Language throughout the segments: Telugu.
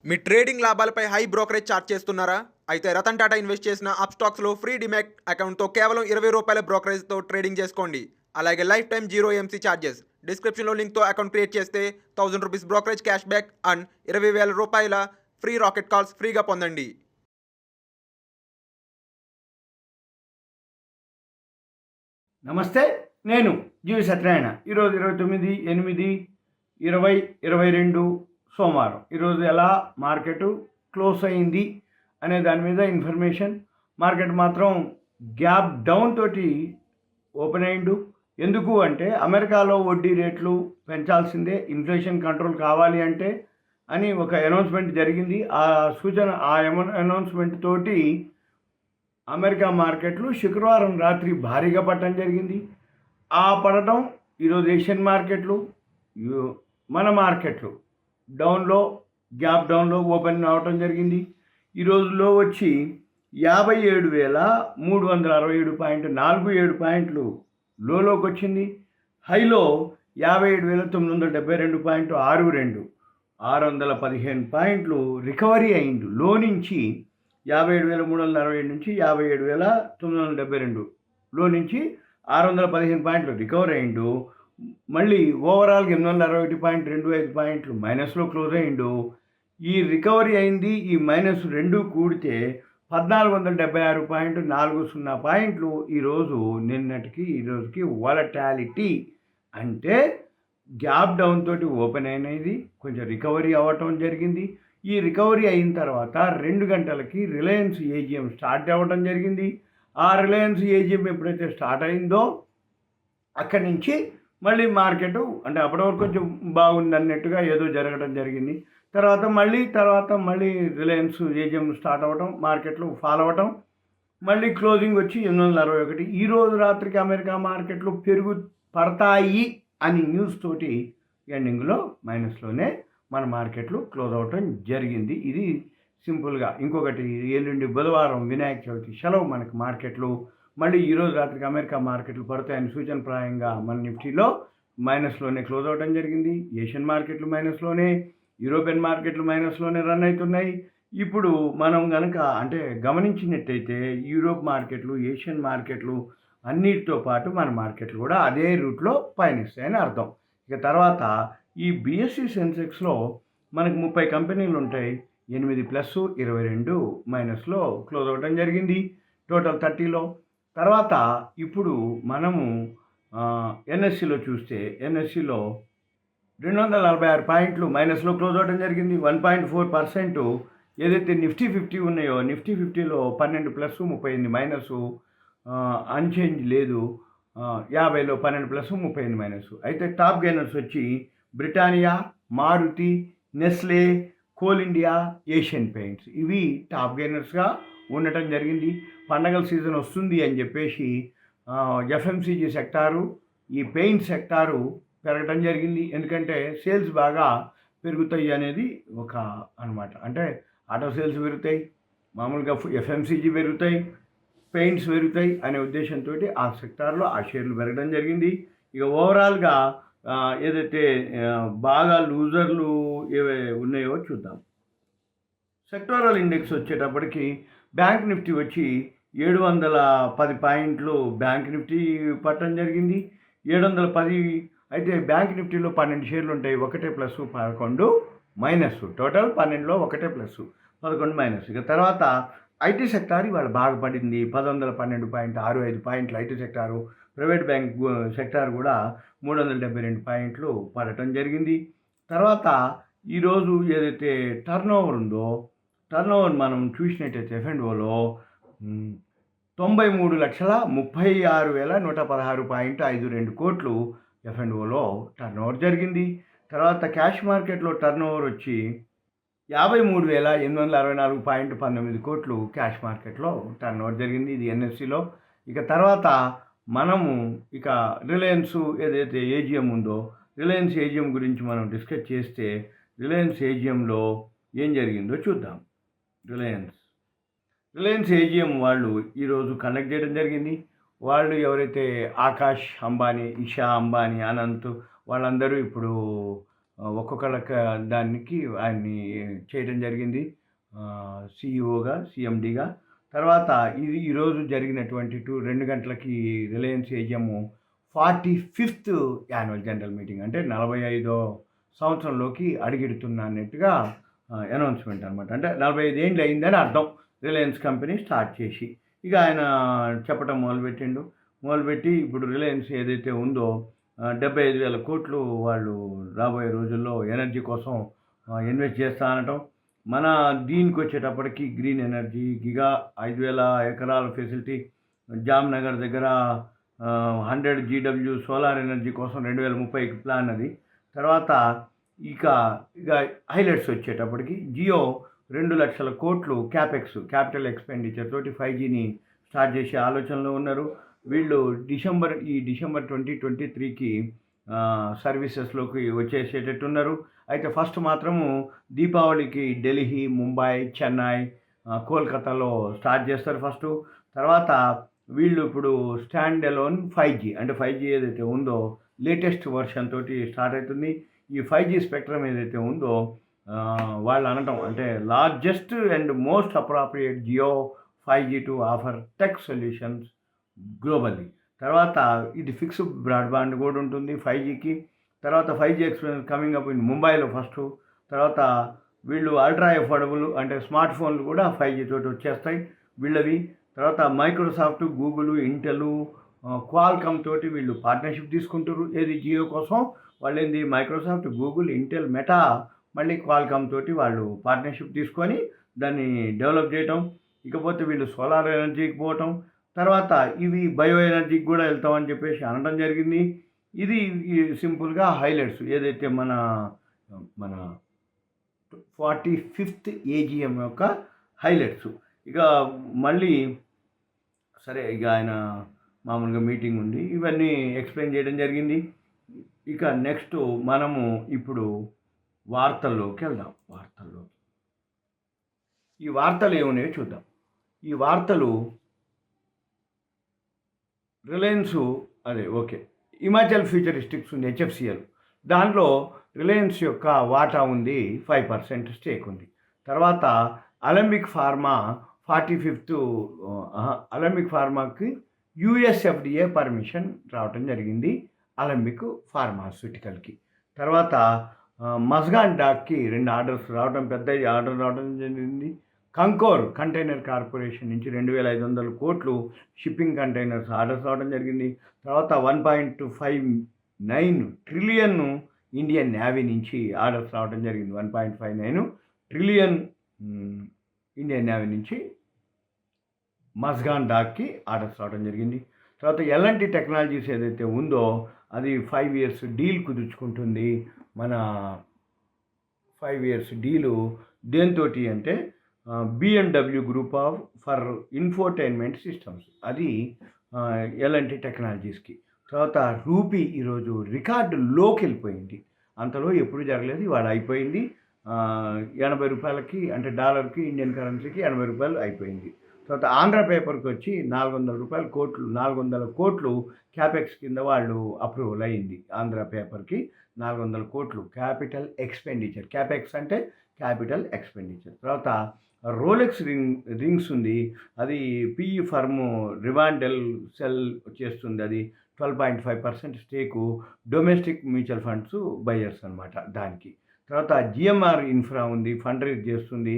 మీ ట్రేడింగ్ లాభాలపై హై బ్రోకరేజ్ ఛార్జ్ చేస్తున్నారా? అయితే రతన్ టాటా ఇన్వెస్ట్ చేసిన అప్స్టాక్స్లో ఫ్రీ డిమాట్ అకౌంట్తో కేవలం ₹20 బ్రోకరేజ్తో ట్రేడింగ్ చేసుకోండి. అలాగే life time zero MC charges. డిస్క్రిప్షన్లో లింక్తో అకౌంట్ క్రియేట్ చేస్తే ₹1000 brokerage cash back and ₹20,000 free rocket calls ఫ్రీగా పొందండి. నమస్తే, నేను జీవి సత్యనారాయణ. ఈరోజు 29/8/2022 సోమవారం. ఈరోజు ఎలా మార్కెట్ క్లోజ్ అయింది అనే దాని మీద ఇన్ఫర్మేషన్. మార్కెట్ మాత్రం గ్యాప్ డౌన్ తోటి ఓపెన్ అయిండు. ఎందుకు అంటే అమెరికాలో వడ్డీ రేట్లు పెంచాల్సిందే, ఇన్ఫ్లేషన్ కంట్రోల్ కావాలి అంటే అని ఒక అనౌన్స్మెంట్ జరిగింది. ఆ అనౌన్స్మెంట్ తోటి అమెరికా మార్కెట్లు శుక్రవారం రాత్రి భారీగా పడటం జరిగింది. ఆ పడటం ఈరోజు ఏషియన్ మార్కెట్లు, మన మార్కెట్లు డౌన్లో, గ్యాప్ డౌన్లో ఓపెన్ అవటం జరిగింది. ఈరోజులో వచ్చి 57,367.47 పాయింట్లు లోకి వచ్చింది. హైలో 57,972.62, 615 పాయింట్లు రికవరీ అయింది. లో నుంచి 57,367 నుంచి 57,972 లో నుంచి 615 పాయింట్లు రికవర్ అయిండు. మళ్ళీ ఓవరాల్గా 861.25 పాయింట్లు మైనస్లో క్లోజ్ అయిండు. ఈ రికవరీ అయింది, ఈ -2 కూడితే 1,476.40 పాయింట్లు ఈరోజు ఈరోజుకి వాలటాలిటీ. అంటే గ్యాప్ డౌన్ తోటి ఓపెన్ అయినది, కొంచెం రికవరీ అవ్వటం జరిగింది. ఈ రికవరీ అయిన తర్వాత 2 గంటలకి రిలయన్స్ ఏజిఎం స్టార్ట్ అవ్వడం జరిగింది. ఆ రిలయన్స్ ఏజిఎం ఎప్పుడైతే స్టార్ట్ అయిందో అక్కడి నుంచి మళ్ళీ మార్కెట్ అంటే అప్పటి వరకు కొంచెం బాగుంది అన్నట్టుగా ఏదో జరగడం జరిగింది. తర్వాత మళ్ళీ రిలయన్స్ ఏజిఎం స్టార్ట్ అవ్వటం, మార్కెట్లు ఫాల్ అవ్వటం, మళ్ళీ క్లోజింగ్ వచ్చి 861. ఈరోజు రాత్రికి అమెరికా మార్కెట్లు పడతాయి అని న్యూస్ తోటి ఎండింగ్లో మైనస్లోనే మన మార్కెట్లు క్లోజ్ అవ్వటం జరిగింది. ఇది సింపుల్గా. ఇంకొకటి, ఎల్లుండి బుధవారం వినాయక చవితి సెలవు మనకి మార్కెట్లు. మళ్ళీ ఈరోజు రాత్రికి అమెరికా మార్కెట్లు పడతాయని సూచనప్రాయంగా మన నిఫ్టీలో మైనస్లోనే క్లోజ్ అవ్వడం జరిగింది. ఏషియన్ మార్కెట్లు మైనస్లోనే, యూరోపియన్ మార్కెట్లు మైనస్లోనే రన్ అవుతున్నాయి. ఇప్పుడు మనం కనుక గమనించినట్టయితే యూరోప్ మార్కెట్లు, ఏషియన్ మార్కెట్లు అన్నిటితో పాటు మన మార్కెట్లు కూడా అదే రూట్లో పయనిస్తాయని అర్థం. ఇక తర్వాత ఈ బిఎస్సి సెన్సెక్స్లో మనకు 30 కంపెనీలు ఉంటాయి. 8 ప్లస్ 22 మైనస్లో క్లోజ్ అవ్వడం జరిగింది టోటల్ 30లో. తర్వాత ఇప్పుడు మనము ఎన్ఎస్సిలో చూస్తే ఎన్ఎస్సిలో 246 పాయింట్లు మైనస్లో క్లోజ్ అవ్వడం జరిగింది. 1.4%. ఏదైతే నిఫ్టీ 50 ఉన్నాయో నిఫ్టీ 50లో 12 ప్లస్ 38 మైనస్, అన్చేంజ్ లేదు. 50లో 12 ప్లస్ 38 మైనస్. అయితే టాప్ గెయినర్స్ వచ్చి Britannia, Maruti, Nestle, Coal India, Asian Paints, ఇవి టాప్ గెయినర్స్గా ఉండటం జరిగింది. పండగల సీజన్ వస్తుంది అని చెప్పేసి ఎఫ్ఎంసీజీ సెక్టారు, ఈ పెయింట్ సెక్టారు పెరగటం జరిగింది. ఎందుకంటే సేల్స్ బాగా పెరుగుతాయి అనేది ఒక అనమాట. అంటే ఆటో సేల్స్ పెరుగుతాయి, మామూలుగా ఎఫ్ఎంసీజీ పెరుగుతాయి, పెయింట్స్ పెరుగుతాయి అనే ఉద్దేశంతో ఆ సెక్టార్లో ఆ షేర్లు పెరగడం జరిగింది. ఇక ఓవరాల్గా ఏదైతే బాగా లూజర్లు ఏవే ఉన్నాయో చూద్దాం. సెక్టోరల్ ఇండెక్స్ వచ్చేటప్పటికి బ్యాంక్ నిఫ్టీ వచ్చి 710 పాయింట్లు బ్యాంక్ నిఫ్టీ పట్టడం జరిగింది. 710. అయితే బ్యాంక్ నిఫ్టీలో 12 షేర్లు ఉంటాయి, 1 ప్లస్ 11 మైనస్. టోటల్ 12లో 1 ప్లస్ 11 మైనస్. ఇక తర్వాత ఐటీ సెక్టార్ ఇవాళ బాగా పడింది, 1112.65 పాయింట్లు IT sector. Private bank sector కూడా 372 పాయింట్లు పడటం జరిగింది. తర్వాత ఈరోజు ఏదైతే టర్నోవర్ ఉందో, టర్నోవర్ మనం చూసినట్టయితే ఎఫ్ఎండ్ఓలో 93,36,116.52 కోట్లు ఎఫ్ఎండ్ఓలో టర్నోవర్ జరిగింది. తర్వాత క్యాష్ మార్కెట్లో టర్నోవర్ వచ్చి 53,864.19 కోట్లు క్యాష్ మార్కెట్లో టర్నోవర్ జరిగింది. ఇది ఎన్ఎస్సిలో. ఇక తర్వాత మనము రిలయన్స్ ఏదైతే ఏజిఎం ఉందో, రిలయన్స్ ఏజిఎం గురించి మనం డిస్కస్ చేస్తే రిలయన్స్ ఏజిఎంలో ఏం జరిగిందో చూద్దాం. రిలయన్స్ ఏజిఎం వాళ్ళు ఈరోజు కండక్ట్ చేయడం జరిగింది. వాళ్ళు ఎవరైతే ఆకాష్ అంబానీ, ఇషా అంబానీ, అనంత్ వాళ్ళందరూ ఇప్పుడు ఒక్కొక్కళ్ళ దానికి ఆయన్ని చేయడం జరిగింది సీఈఓగా, సీఎండీగా. తర్వాత ఇది ఈరోజు జరిగినటువంటి 2 గంటలకి Reliance AGM 45th annual general meeting, అంటే 45వ సంవత్సరంలోకి అడుగెడుతున్నా అన్నట్టుగా అనౌన్స్మెంట్ అనమాట. అంటే 45 ఏండ్లు అయిందని అర్థం రిలయన్స్ కంపెనీ స్టార్ట్ చేసి. ఇక ఆయన చెప్పడం మొదలుపెట్టి ఇప్పుడు రిలయన్స్ ఏదైతే ఉందో 75,000 కోట్లు వాళ్ళు రాబోయే రోజుల్లో ఎనర్జీ కోసం ఇన్వెస్ట్ చేస్తా అనటం. మన దీనికి వచ్చేటప్పటికి గ్రీన్ ఎనర్జీ గిగా 5,000 ఎకరాల ఫెసిలిటీ జామ్నగర్ దగ్గర 100 GW సోలార్ ఎనర్జీ కోసం 2030కి ప్లాన్ అది. తర్వాత ఇక హైలైట్స్ వచ్చేటప్పటికి జియో 2 లక్షల కోట్లు క్యాపిటల్ ఎక్స్పెండిచర్ తోటి 5Gని స్టార్ట్ చేసే ఆలోచనలో ఉన్నారు. వీళ్ళు డిసెంబర్ 2023కి సర్వీసెస్లోకి వచ్చేసేటట్టున్నారు. అయితే ఫస్ట్ మాత్రము దీపావళికి ఢిల్లీ, ముంబై, చెన్నై, కోల్కతాలో స్టార్ట్ చేస్తారు ఫస్ట్. తర్వాత వీళ్ళు ఇప్పుడు స్టాండ్ అలోన్ 5G, అంటే 5G ఏదైతే ఉందో లేటెస్ట్ వర్షన్ తోటి స్టార్ట్ అవుతుంది. ఈ 5G స్పెక్ట్రమ్ ఏదైతే ఉందో వాళ్ళు అనటం అంటే largest and most appropriate Jio 5G to offer tech solutions globally. తర్వాత ఇది ఫిక్స్డ్ బ్రాడ్బ్యాండ్ కూడా ఉంటుంది 5Gకి. తర్వాత 5G experience coming up in ముంబైలో ఫస్ట్. తర్వాత వీళ్ళు అల్ట్రా ఎఫోర్డబుల్ అంటే స్మార్ట్ ఫోన్లు కూడా 5G తోటి వచ్చేస్తాయి వీళ్ళవి. తర్వాత మైక్రోసాఫ్ట్, గూగుల్, ఇంటెల్, క్వాల్కమ్ తోటి వీళ్ళు పార్ట్నర్షిప్ తీసుకుంటారు. ఏది జియో కోసం వాళ్ళు ఏంది మైక్రోసాఫ్ట్, గూగుల్, ఇంటెల్, మెటా, మళ్ళీ క్వాల్కమ్ తోటి వాళ్ళు పార్ట్నర్షిప్ తీసుకొని దాన్ని డెవలప్ చేయటం. ఇకపోతే వీళ్ళు సోలార్ ఎనర్జీకి పోవటం. తర్వాత ఇవి బయో ఎనర్జీకి కూడా వెళ్తామని చెప్పేసి అనడం జరిగింది. ఇది సింపుల్గా హైలైట్స్ ఏదైతే మన 45th ఏజిఎం యొక్క హైలైట్స్. ఇక మళ్ళీ సరే ఇక ఆయన మామూలుగా మీటింగ్ ఉండి ఇవన్నీ ఎక్స్ప్లెయిన్ చేయడం జరిగింది. ఇక నెక్స్ట్ మనము ఇప్పుడు వార్తల్లోకి వెళ్దాం. ఈ వార్తలు ఏమున్నాయో చూద్దాం. ఈ వార్తలు రిలయన్స్ హిమాచల్ ఫ్యూచరిస్టిక్స్ ఉంది HFCL, దాంట్లో రిలయన్స్ యొక్క వాటా ఉంది 5% స్టేక్ ఉంది. తర్వాత అలెంబిక్ ఫార్మాకి USFDA పర్మిషన్ రావటం జరిగింది అలెంబిక్ ఫార్మాస్యూటికల్కి. తర్వాత మజ్గాన్ డాక్కి 2 ఆర్డర్స్ రావడం, పెద్ద ఆర్డర్ రావడం జరిగింది. కంకోర్ కంటైనర్ కార్పొరేషన్ నుంచి 2,500 కోట్లు షిప్పింగ్ కంటైనర్స్ ఆర్డర్స్ రావడం జరిగింది. తర్వాత 1.59 ట్రిలియన్ ఇండియన్ నేవీ నుంచి ఆర్డర్స్ రావడం జరిగింది. 1.59 ట్రిలియన్ ఇండియన్ నేవీ నుంచి మజ్గాన్ డాక్కి ఆర్డర్స్ రావడం జరిగింది. తర్వాత L&T టెక్నాలజీస్ ఏదైతే ఉందో అది 5 years డీల్ కుదుర్చుకుంటుంది. మన 5 years డీలు దేంతోటి అంటే BMW group for infotainment systems, అది L&T టెక్నాలజీస్కి. తర్వాత రూపీ ఈరోజు రికార్డు లోకి వెళ్ళిపోయింది. అంతలో ఎప్పుడు జరగలేదు, ఇవాళ అయిపోయింది. 80 రూపాయలకి, అంటే డాలర్కి ఇండియన్ కరెన్సీకి 80 రూపాయలు అయిపోయింది. తర్వాత ఆంధ్ర పేపర్కి వచ్చి 400 కోట్లు క్యాపెక్స్ కింద వాళ్ళు అప్రూవల్ అయ్యింది. ఆంధ్ర పేపర్కి 400 కోట్లు క్యాపిటల్ ఎక్స్పెండిచర్. క్యాపెక్స్ అంటే క్యాపిటల్ ఎక్స్పెండిచర్. తర్వాత రోలెక్స్ రింగ్స్ ఉంది, అది PE ఫర్మ్ రివాండెల్ సెల్ చేస్తుంది. అది 12.5% stake domestic mutual funds buyers అనమాట దానికి. తర్వాత GMR ఇన్ఫ్రా ఉంది, ఫండ్ రైజ్ చేస్తుంది.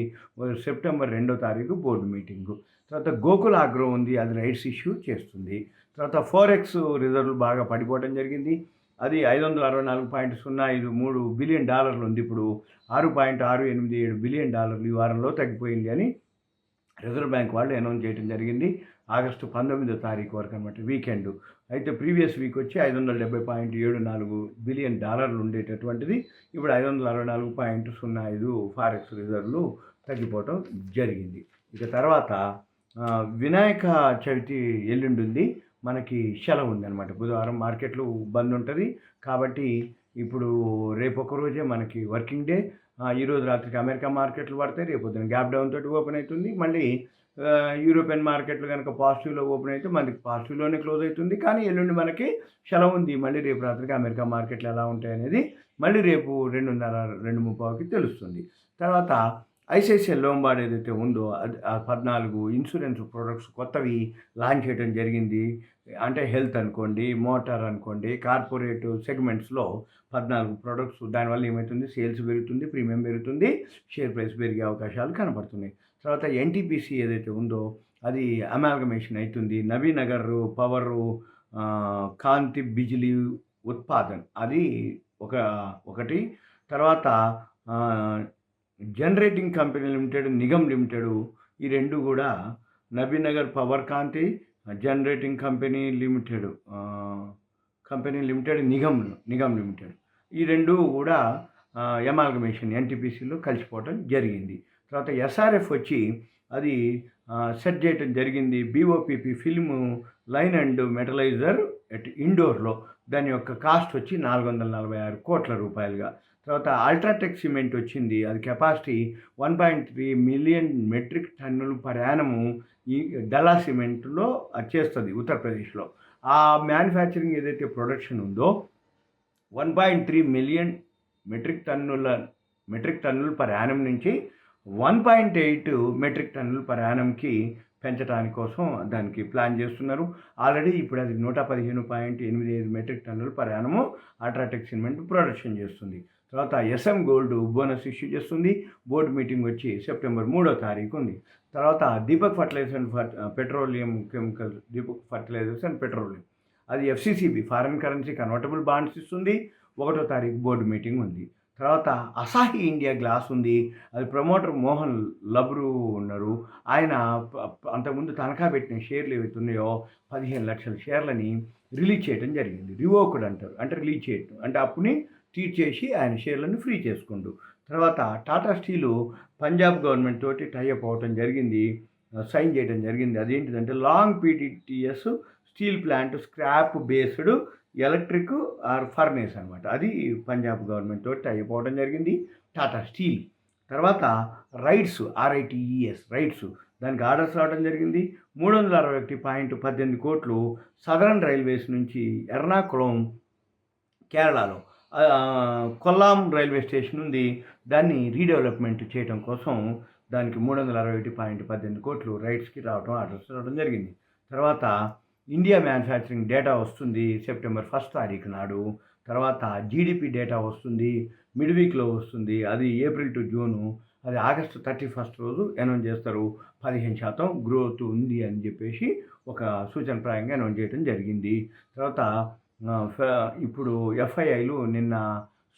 సెప్టెంబర్ 2వ తారీఖు బోర్డు మీటింగు. తర్వాత గోకుల్ ఆగ్రో ఉంది, అది రైట్స్ ఇష్యూ చేస్తుంది. తర్వాత ఫోరెక్స్ రిజర్వ్లు బాగా పడిపోవడం జరిగింది. అది $564.03 బిలియన్ ఉంది. ఇప్పుడు $6.687 బిలియన్ ఈ వారంలో తగ్గిపోయింది అని రిజర్వ్ బ్యాంక్ వాళ్ళు అనౌన్స్ చేయడం జరిగింది. ఆగస్టు 19వ తారీఖు వరకు అనమాట, వీకెండ్. అయితే ప్రీవియస్ వీక్ వచ్చి $570.74 బిలియన్ ఉండేటటువంటిది ఇప్పుడు 564.05 ఫారెక్స్ రిజర్వ్లు తగ్గిపోవటం జరిగింది. ఇక తర్వాత వినాయక చవితి ఎల్లుండి ఉంది, మనకి సెలవు ఉంది అనమాట. బుధవారం మార్కెట్లు బంద్ ఉంటుంది కాబట్టి ఇప్పుడు రేపు ఒక రోజే మనకి వర్కింగ్ డే. ఈరోజు రాత్రికి అమెరికా మార్కెట్లు పడతాయి, రేపు పొద్దున గ్యాప్ డౌన్ తోటి ఓపెన్ అవుతుంది. మళ్ళీ యూరోపియన్ మార్కెట్లు కనుక పాజిటివ్లో ఓపెన్ అయితే మనకి పాజిటివ్లోనే క్లోజ్ అవుతుంది. కానీ ఎల్లుండి మనకి సెలవు ఉంది. మళ్ళీ రేపు రాత్రికి అమెరికా మార్కెట్లు ఎలా ఉంటాయి అనేది మళ్ళీ రేపు 2:30, 2:30కి తెలుస్తుంది. తర్వాత ఐసిఐసిఐ లోంబార్డ్ ఏదైతే ఉందో అది 14 ఇన్సూరెన్స్ ప్రొడక్ట్స్ కొత్తవి లాంచ్ చేయడం జరిగింది. అంటే హెల్త్ అనుకోండి, మోటార్ అనుకోండి, కార్పొరేట్ సెగ్మెంట్స్లో 14 ప్రొడక్ట్స్. దానివల్ల ఏమవుతుంది, సేల్స్ పెరుగుతుంది, ప్రీమియం పెరుగుతుంది, షేర్ ప్రైస్ పెరిగే అవకాశాలు కనపడుతున్నాయి. తర్వాత ఎన్టీపీసీ ఏదైతే ఉందో అది అమాల్గమేషన్ అవుతుంది. నబీనగర్ పవరు, కాంతి బిజిలీ ఉత్పాదన్ అది ఒకటి. తర్వాత generating company limited, Nigam limited, ఈ రెండు కూడా Nabinagar power Kanti, generating company limited Nigam limited, ఈ రెండు కూడా ఎమాల్గమేషన్ ఎన్టీపీసీలో కలిసిపోవటం జరిగింది. తర్వాత ఎస్ఆర్ఎఫ్ వచ్చి అది సెట్ చేయటం జరిగింది. బీఓపీపీ ఫిల్మ్ లైన్ అండ్ మెటలైజర్ అట్ ఇండోర్లో దాని యొక్క కాస్ట్ వచ్చి 446 కోట్ల రూపాయలుగా. తర్వాత అల్ట్రాటెక్ సిమెంట్ వచ్చింది, అది కెపాసిటీ 1.3 మిలియన్ మెట్రిక్ టన్నులు పర్ యానము ఈ డలా సిమెంట్లో అది చేస్తుంది ఉత్తరప్రదేశ్లో. ఆ మ్యానుఫ్యాక్చరింగ్ ఏదైతే ప్రొడక్షన్ ఉందో 1.3 మిలియన్ మెట్రిక్ టన్నులు పర్ యానం నుంచి 1.8 మెట్రిక్ టన్నులు పర్ యానంకి పెంచడానికి కోసం దానికి ప్లాన్ చేస్తున్నారు. ఆల్రెడీ ఇప్పుడు అది 115.85 మెట్రిక్ టన్నులు per annum UltraTech cement production చేస్తుంది. తర్వాత ఎస్ఎం గోల్డ్ బోనస్ ఇష్యూ చేస్తుంది. బోర్డు మీటింగ్ వచ్చి సెప్టెంబర్ 3వ తారీఖు ఉంది. తర్వాత Deepak fertilisers and petroleum chemicals, Deepak fertilisers and petroleum, అది FCCB foreign currency convertible bonds ఇస్తుంది. 1వ తారీఖు బోర్డు మీటింగ్ ఉంది. తర్వాత అసాహి ఇండియా గ్లాస్ ఉంది, అది ప్రమోటర్ మోహన్ లబ్రు ఉన్నారు. ఆయన అంతకుముందు తనఖా పెట్టిన షేర్లు ఏవైతే ఉన్నాయో 15 లక్షల షేర్లని రిలీజ్ చేయడం జరిగింది. రివోక్డ్ అంటారు, అంటే రిలీజ్ చేయటం అంటే అప్పుని ట్రీట్ చేసి ఆయన షేర్లను ఫ్రీ చేసుకుంటూ. తర్వాత టాటా స్టీలు పంజాబ్ గవర్నమెంట్ తోటి టైఅప్ అవ్వటం జరిగింది, సైన్ చేయడం జరిగింది. అదేంటిదంటే long PTTS steel plant scrap based electric arc furnace అనమాట. అది పంజాబ్ గవర్నమెంట్ తోటి టైఅప్ అవ్వడం జరిగింది టాటా స్టీల్. తర్వాత రైట్స్ రైట్స్ దానికి ఆర్డర్స్ రావడం జరిగింది. 361.18 కోట్లు సదరన్ రైల్వేస్ నుంచి ఎర్నాకుళం కేరళలో కొల్లాం రైల్వే స్టేషన్ ఉంది, దాన్ని రీడెవలప్మెంట్ చేయడం కోసం దానికి 361.18 కోట్లు రైట్స్కి ఆర్డర్స్ రావడం జరిగింది. తర్వాత ఇండియా మ్యానుఫ్యాక్చరింగ్ డేటా వస్తుంది సెప్టెంబర్ 1వ తారీఖు నాడు. తర్వాత జీడిపి డేటా వస్తుంది, మిడ్ వీక్లో వస్తుంది, అది ఏప్రిల్ టు జూను. అది ఆగస్టు 31 రోజు అనౌన్స్ చేస్తారు. 15% గ్రోత్ ఉంది అని చెప్పేసి ఒక సూచనప్రాయంగా అనౌన్స్ చేయడం జరిగింది. తర్వాత ఇప్పుడు ఎఫ్ఐఐలు నిన్న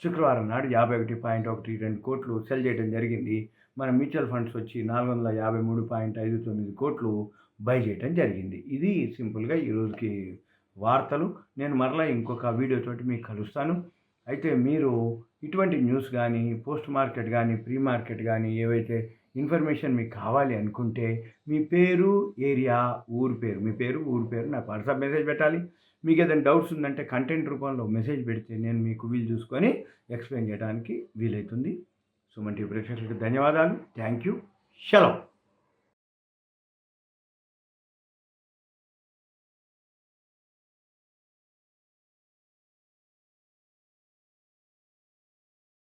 శుక్రవారం నాడు 51.12 కోట్లు సెల్ చేయడం జరిగింది. మన మ్యూచువల్ ఫండ్స్ వచ్చి 453.59 కోట్లు బై చేయడం జరిగింది. ఇది సింపుల్గా ఈరోజుకి వార్తలు. నేను మరలా ఇంకొక వీడియోతోటి మీకు కలుస్తాను. అయితే మీరు ఇటువంటి న్యూస్ కానీ, పోస్ట్ మార్కెట్ కానీ, ప్రీ మార్కెట్ కానీ, ఏవైతే ఇన్ఫర్మేషన్ మీకు కావాలి అనుకుంటే మీ పేరు, ఏరియా, ఊరు పేరు నాకు వాట్సాప్ మెసేజ్ పెట్టాలి. మీకు ఏదైనా డౌట్స్ ఉందంటే కంటెంట్ రూపంలో మెసేజ్ పెడితే నేను మీకు వీలు చూసుకొని ఎక్స్ప్లెయిన్ చేయడానికి వీలవుతుంది. సుమన్ టీవీ ప్రేక్షకులకు ధన్యవాదాలు. Thank you. సెలవు.